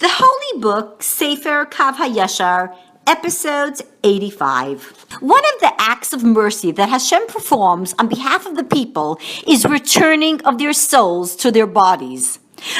The Holy Book, Sefer Kav Hayashar, Episode 85. One of the acts of mercy that Hashem performs on behalf of the people is returning of their souls to their bodies.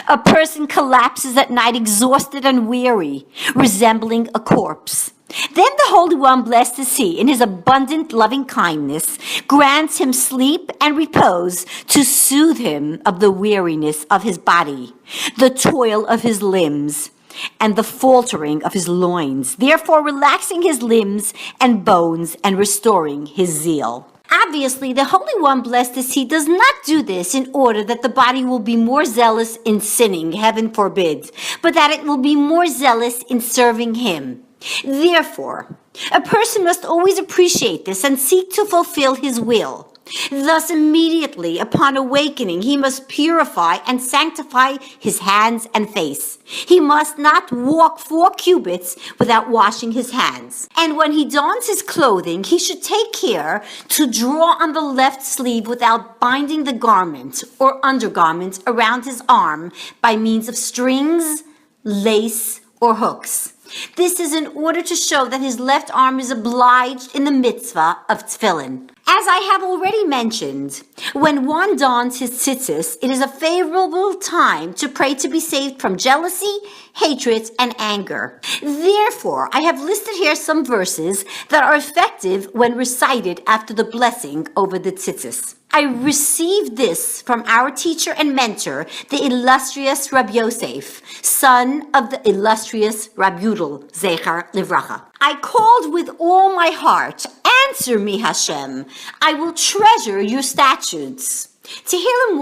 A person collapses at night exhausted and weary, resembling a corpse. Then the Holy One, blessed is He, in His abundant loving kindness, grants him sleep and repose to soothe him of the weariness of his body, the toil of his limbs, and the faltering of his loins, therefore relaxing his limbs and bones and restoring his zeal. Obviously, the Holy One, blessed is He, does not do this in order that the body will be more zealous in sinning, heaven forbid, but that it will be more zealous in serving Him. Therefore, a person must always appreciate this and seek to fulfill His will. Thus, immediately upon awakening, he must purify and sanctify his hands and face. He must not walk 4 cubits without washing his hands. And when he dons his clothing, he should take care to draw on the left sleeve without binding the garment or undergarment around his arm by means of strings, lace, or hooks. This is in order to show that his left arm is obliged in the mitzvah of tefillin. As I have already mentioned, when one dons his tzitzis, it is a favorable time to pray to be saved from jealousy, hatred, and anger. Therefore, I have listed here some verses that are effective when recited after the blessing over the tzitzis. I received this from our teacher and mentor, the illustrious Rabbi Yosef, son of the illustrious Rabbi Yudel, Zecher Livracha. I called with all my heart, answer me, Hashem. I will treasure your statutes. Tehillim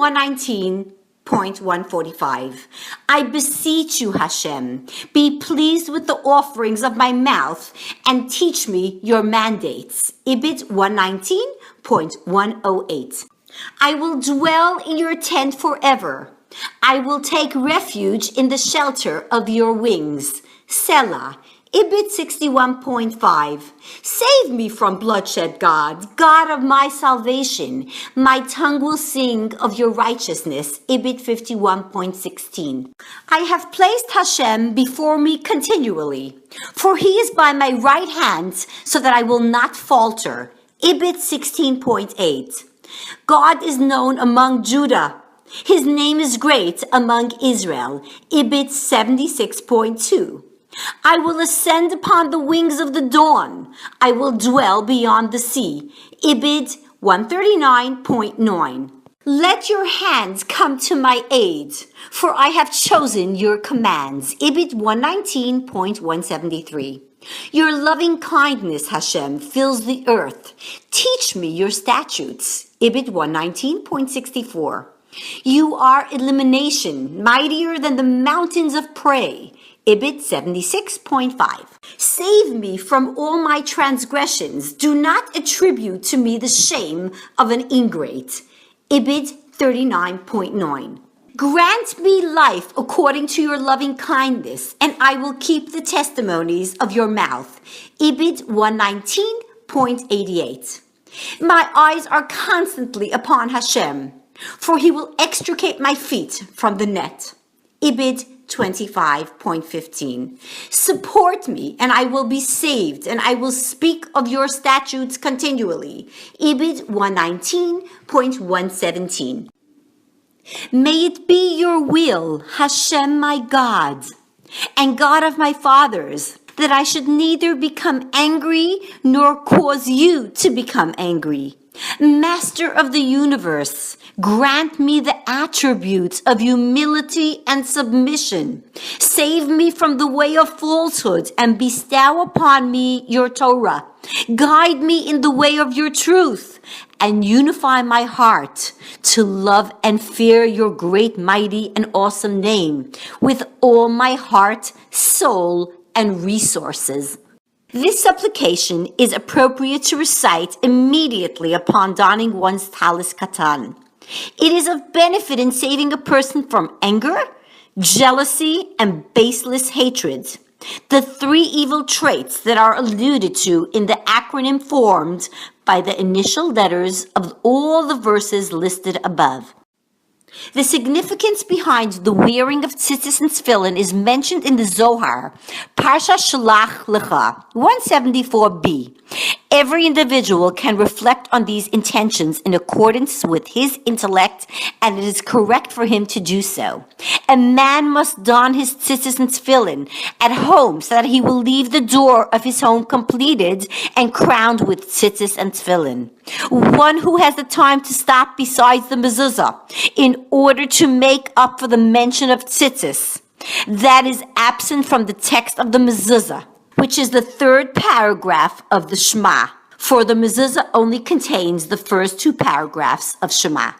119.145. I beseech you, Hashem, be pleased with the offerings of my mouth and teach me your mandates. Ibid 119.108. I will dwell in your tent forever. I will take refuge in the shelter of your wings. Selah. Ibid 61.5. Save me from bloodshed, God, God of my salvation. My tongue will sing of your righteousness. Ibid 51.16. I have placed Hashem before me continually, for He is by my right hand, so that I will not falter. Ibid 16.8. God is known among Judah. His name is great among Israel. Ibid 76.2. I will ascend upon the wings of the dawn. I will dwell beyond the sea. Ibid 139.9. Let your hands come to my aid, for I have chosen your commands. Ibid 119.173. Your loving kindness, Hashem, fills the earth. Teach me your statutes. Ibid 119.64. You are illumination, mightier than the mountains of prey. Ibid 76.5. Save me from all my transgressions. Do not attribute to me the shame of an ingrate. Ibid 39.9. Grant me life according to your loving kindness, and I will keep the testimonies of your mouth. Ibid 119.88. My eyes are constantly upon Hashem, for He will extricate my feet from the net. Ibid 25.15. Support me, and I will be saved, and I will speak of your statutes continually. Ibid 119.117. May it be your will, Hashem my God, and God of my fathers, that I should neither become angry nor cause you to become angry. Master of the universe, grant me the attributes of humility and submission. Save me from the way of falsehood and bestow upon me your Torah. Guide me in the way of your truth and unify my heart to love and fear your great, mighty, and awesome name with all my heart, soul, and resources. This supplication is appropriate to recite immediately upon donning one's talis katan. It is of benefit in saving a person from anger, jealousy, and baseless hatred, the 3 evil traits that are alluded to in the acronym formed by the initial letters of all the verses listed above. The significance behind the wearing of tzitzis and tefillin is mentioned in the Zohar, Parsha Shalach Lecha, 174b. Every individual can reflect on these intentions in accordance with his intellect, and it is correct for him to do so. A man must don his tzitzis and tefillin at home so that he will leave the door of his home completed and crowned with tzitzis and tefillin. One who has the time to stop besides the mezuzah in order to make up for the mention of tzitzis that is absent from the text of the mezuzah, which is the third paragraph of the Shema, for the mezuzah only contains the first two paragraphs of Shema.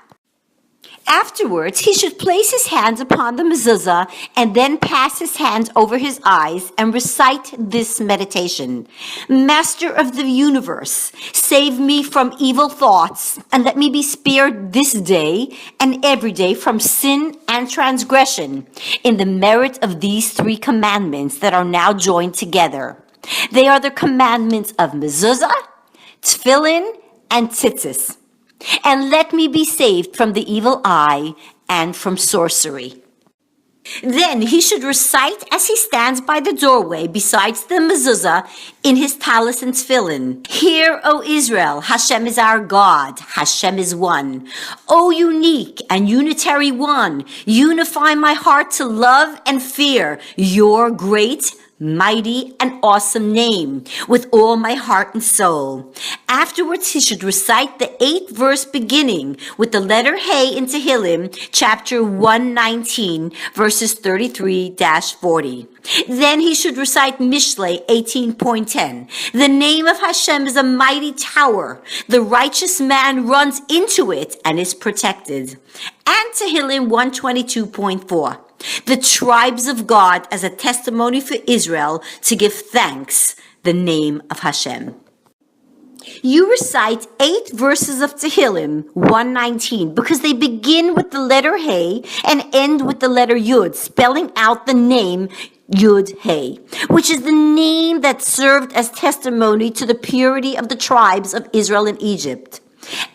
Afterwards, he should place his hands upon the mezuzah and then pass his hands over his eyes and recite this meditation. Master of the universe, save me from evil thoughts and let me be spared this day and every day from sin and transgression in the merit of these three commandments that are now joined together. They are the commandments of mezuzah, tefillin, and tzitzis. And let me be saved from the evil eye and from sorcery. Then he should recite as he stands by the doorway besides the mezuzah in his talis and tefillin. Hear, O Israel, Hashem is our God, Hashem is one. O unique and unitary one, unify my heart to love and fear your great, mighty and awesome name with all my heart and soul. Afterwards, he should recite the 8th verse beginning with the letter Hey in Tehillim, chapter 119, verses 33-40. Then he should recite Mishlei 18.10. The name of Hashem is a mighty tower. The righteous man runs into it and is protected. And Tehillim 122.4. The tribes of God as a testimony for Israel to give thanks, the name of Hashem. You recite 8 verses of Tehillim 119 because they begin with the letter Hey and end with the letter Yud, spelling out the name Yud Hey, which is the name that served as testimony to the purity of the tribes of Israel in Egypt.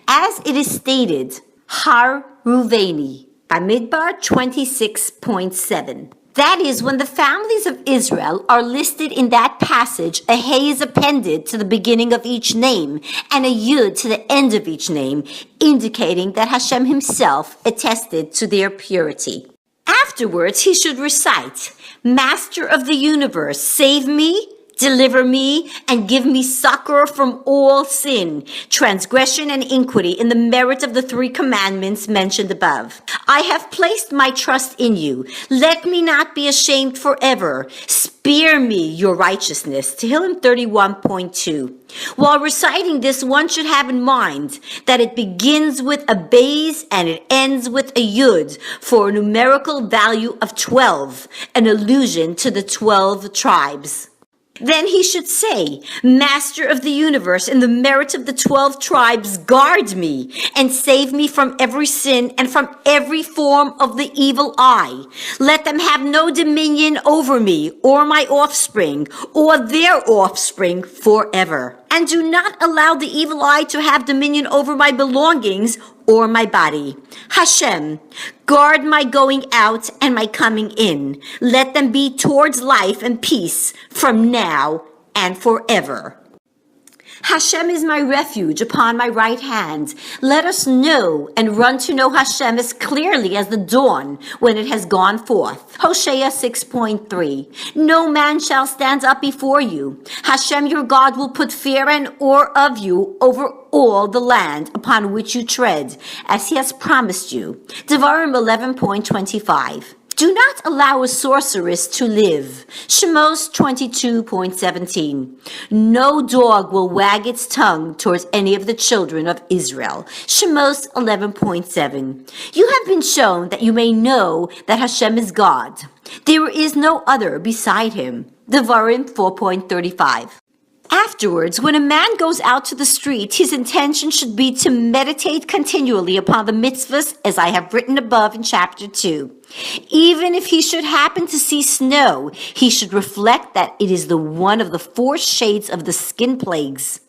As it is stated, Har Ruveni, Bamidbar 26.7. That is, when the families of Israel are listed in that passage, a Hey is appended to the beginning of each name and a Yud to the end of each name, indicating that Hashem himself attested to their purity. Afterwards, he should recite, Master of the universe, save me, deliver me, and give me succor from all sin, transgression, and iniquity in the merit of the 3 commandments mentioned above. I have placed my trust in you. Let me not be ashamed forever. Spare me your righteousness. Tehillim 31.2. While reciting this, one should have in mind that it begins with a Beis and it ends with a Yud for a numerical value of 12, an allusion to the 12 tribes. Then he should say, Master of the universe, in the merit of the 12 tribes, guard me and save me from every sin and from every form of the evil eye. Let them have no dominion over me or my offspring or their offspring forever. And do not allow the evil eye to have dominion over my belongings or my body. Hashem, guard my going out and my coming in. Let them be towards life and peace from now and forever. Hashem is my refuge upon my right hand. Let us know and run to know Hashem as clearly as the dawn when it has gone forth. Hosea 6.3. No man shall stand up before you. Hashem your God will put fear and awe of you over all the land upon which you tread, as he has promised you. Devarim 11.25. Do not allow a sorceress to live. Shemos 22.17. No dog will wag its tongue towards any of the children of Israel. Shemos 11.7. You have been shown that you may know that Hashem is God. There is no other beside him. Devarim 4.35. Afterwards, when a man goes out to the street, his intention should be to meditate continually upon the mitzvahs as I have written above in chapter 2. Even if he should happen to see snow, he should reflect that it is the one of the 4 shades of the skin plagues.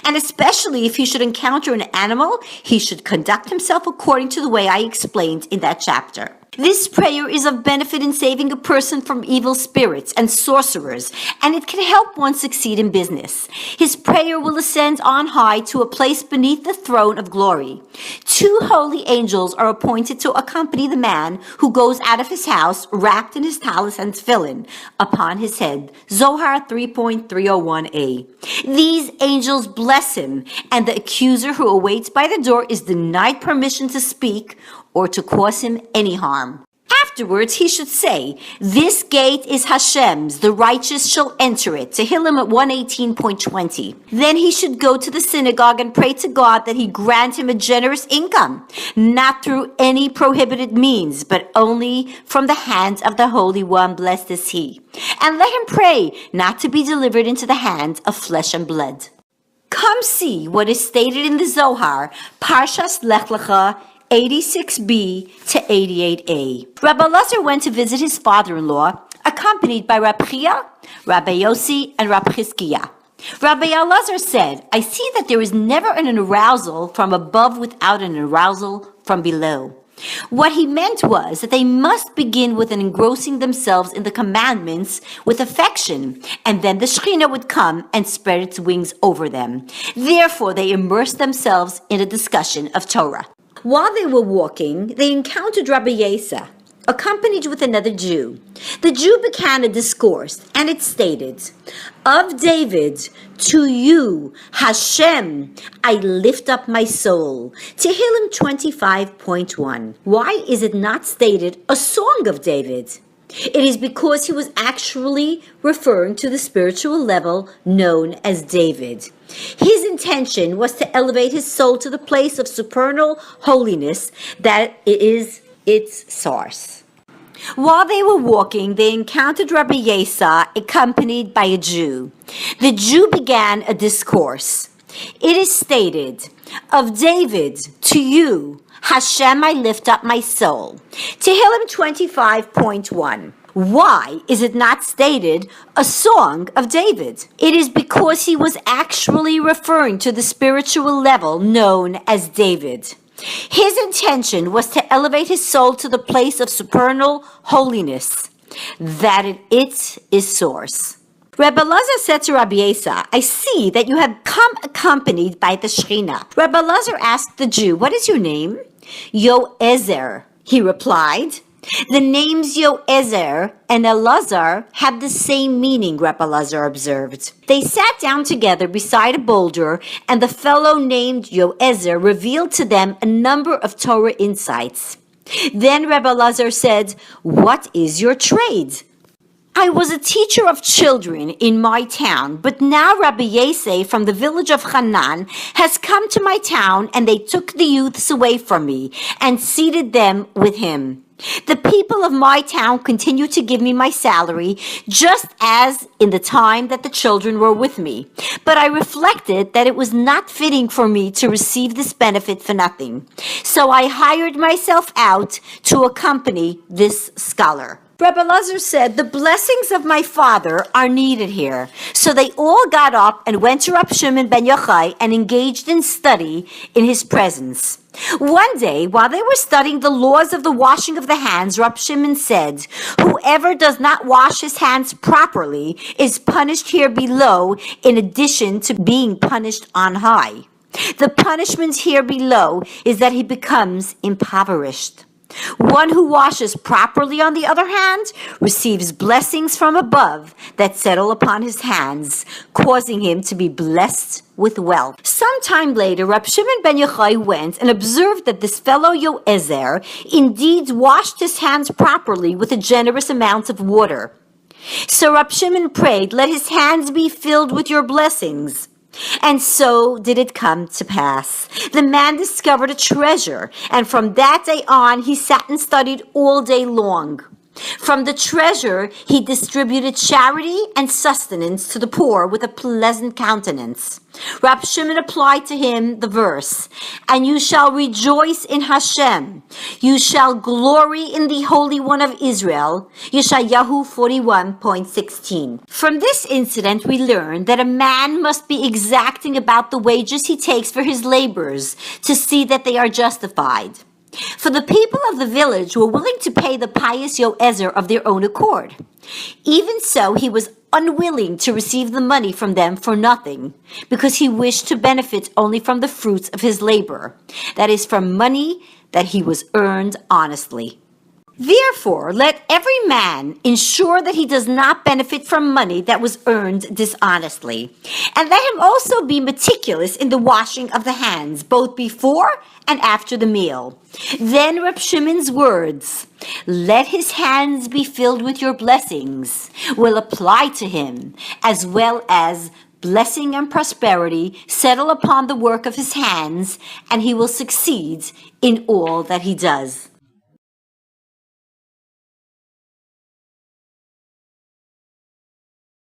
And especially if he should encounter an animal, he should conduct himself according to the way I explained in that chapter. This prayer is of benefit in saving a person from evil spirits and sorcerers, and it can help one succeed in business. His prayer will ascend on high to a place beneath the throne of glory. 2 holy angels are appointed to accompany the man who goes out of his house wrapped in his talis and tefillin upon his head. Zohar 3.301a. These angels bless him, and the accuser who awaits by the door is denied permission to speak or to cause him any harm. Afterwards, he should say, "This gate is Hashem's, the righteous shall enter it." Tehillim at 118.20. Then he should go to the synagogue and pray to God that he grant him a generous income, not through any prohibited means, but only from the hand of the Holy One, blessed is he. And let him pray not to be delivered into the hand of flesh and blood. Come see what is stated in the Zohar, Parshas Lech Lecha, 86b to 88a. Rabbi Elazar went to visit his father-in-law, accompanied by Rabbi Chia, Rabbi Yossi, and Rabbi Chizkiah. Rabbi Elazar said, "I see that there is never an arousal from above without an arousal from below." What he meant was that they must begin with an engrossing themselves in the commandments with affection, and then the Shekhinah would come and spread its wings over them. Therefore, they immersed themselves in a discussion of Torah. While they were walking, they encountered Rabbi Yesa, accompanied with another Jew. The Jew began a discourse, and it stated, "Of David, to you, Hashem, I lift up my soul." Tehillim 25.1. Why is it not stated a song of David? It is because he was actually referring to the spiritual level known as David. His intention was to elevate his soul to the place of supernal holiness that is its source. While they were walking, they encountered Rabbi Yesa, accompanied by a Jew. The Jew began a discourse. It is stated, "Of David, to you, Hashem, I lift up my soul." Tehillim 25.1. Why is it not stated a song of David? It is because he was actually referring to the spiritual level known as David. His intention was to elevate his soul to the place of supernal holiness, that it is source. Rabbi Elazar said to Rabbi Yesa, "I see that you have come accompanied by the Shekhinah." Rabbi Elazar asked the Jew, "What is your name?" "Yoezer," he replied. The names Yoezer and Elazar have the same meaning, Rabbi Elazar observed. They sat down together beside a boulder, and the fellow named Yoezer revealed to them a number of Torah insights. Then Rabbi Elazar said, "What is your trade?" "I was a teacher of children in my town, but now Rabbi Yeseh from the village of Hanan has come to my town, and they took the youths away from me and seated them with him. The people of my town continue to give me my salary, just as in the time that the children were with me. But I reflected that it was not fitting for me to receive this benefit for nothing. So I hired myself out to accompany this scholar." Rabbi Elazar said, "The blessings of my father are needed here." So they all got up and went to Rab Shimon ben Yochai and engaged in study in his presence. One day, while they were studying the laws of the washing of the hands, Rab Shimon said, "Whoever does not wash his hands properly is punished here below in addition to being punished on high. The punishment here below is that he becomes impoverished. One who washes properly, on the other hand, receives blessings from above that settle upon his hands, causing him to be blessed with wealth." Some time later, Rab Shimon ben Yochai went and observed that this fellow Yoezer indeed washed his hands properly with a generous amount of water. So Rab Shimon prayed, "Let his hands be filled with your blessings." And so did it come to pass. The man discovered a treasure, and from that day on he sat and studied all day long. From the treasure he distributed charity and sustenance to the poor with a pleasant countenance. Rab Shimon applied to him the verse, "And you shall rejoice in Hashem. You shall glory in the Holy One of Israel." Yeshayahu 41:16. From this incident we learn that a man must be exacting about the wages he takes for his labors to see that they are justified. For the people of the village were willing to pay the pious Yoezer of their own accord. Even so, he was unwilling to receive the money from them for nothing, because he wished to benefit only from the fruits of his labor, that is, from money that he was earned honestly. Therefore, let every man ensure that he does not benefit from money that was earned dishonestly. And let him also be meticulous in the washing of the hands, both before and after the meal. Then Reb Shimon's words, "Let his hands be filled with your blessings," will apply to him, as well as blessing and prosperity settle upon the work of his hands, and he will succeed in all that he does.